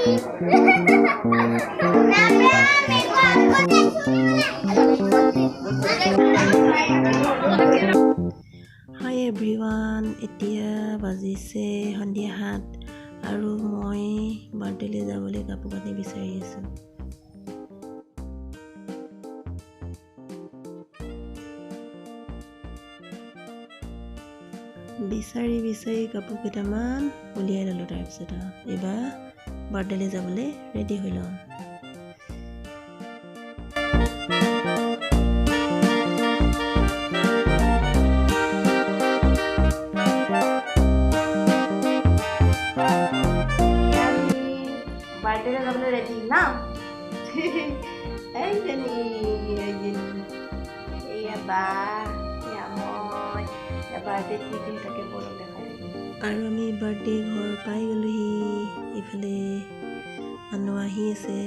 Hi everyone, এতিয়া বাজিছে সন্ধিয়া 7 আৰু মই বাৰ্থডেলৈ যাবলৈ কাপোৰ কানি বিচাৰি আছো। বিচাৰি কাপোৰ কেইটামান উলিয়াই ল'লো। তাৰপিছত এইবাৰ বাৰ্থডেলৈ যাবলৈ ৰেডি হৈ লওঁ। বাৰ্থডেলৈ যাবলৈ ৰেডি না আৰু আমি বাৰ্থডে ঘৰ পাই গ'লোহি। ইফালে মানুহ আহি আছে।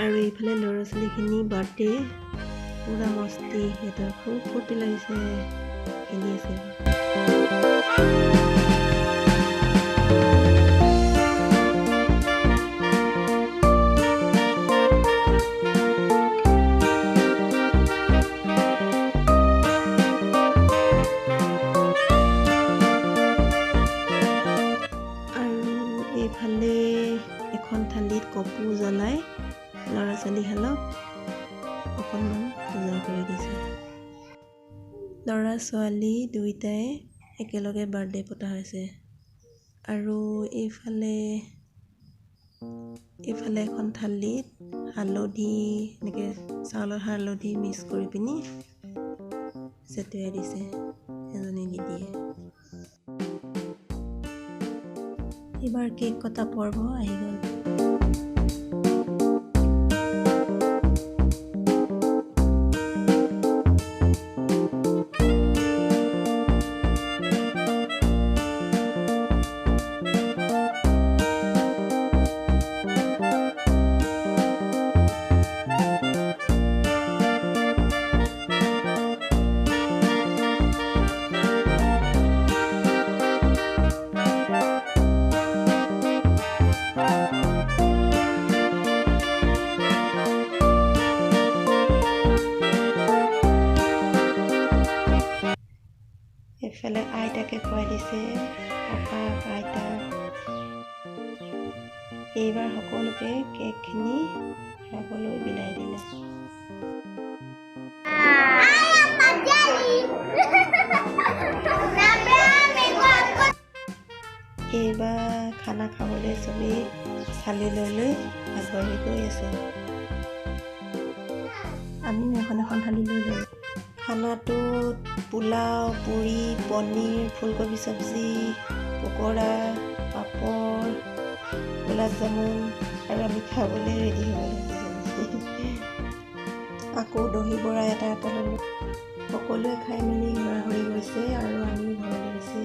আৰু এইফালে ল'ৰা ছোৱালীখিনি বাৰ্থডে পুৰা মস্তি, সিহঁতৰ খুব ফূৰ্তি লাগিছে, খেলি আছে। আৰু এইফালে এখন থালিত কপোৰ জ্বলাই ল'ৰা ছোৱালীহালক অকণমান পূজা কৰি দিছে। ল'ৰা ছোৱালী দুয়োটাই একেলগে বাৰ্থডে পতা হৈছে। আৰু এইফালে এখন থালিত হালধি, এনেকৈ চাউলৰ হালধি মিক্স কৰি পিনি চেতুৱাই দিছে এজনী দিদিয়ে। এইবাৰ কেক কটা পৰ্ব আহি গ'ল। এইফালে আইতাকে খুৱাই দিছে, ককাক, আইতাক। এইবাৰ সকলোকে কেকখিনি খাবলৈ বিলাই দিলে। এইবাৰ খানা খাবলৈ চবেই থালি লৈ আগবাঢ়ি গৈ আছে। আমিও এখন থালি লৈ লওঁ। খানাটোত পোলাও, পুৰি, পনীৰ, ফুলকবি চব্জি, পকৰা, পাপৰ, গোলাপ জামুন, আৰু আমি খাবলৈ ৰেডি হৈ গ'লোঁ। আকৌ দহি বৰা এটা ল'লোঁ। সকলোৱে খাই মেলি ঘৰা হৈ গৈছে আৰু আমি ঘৰলৈ গুচি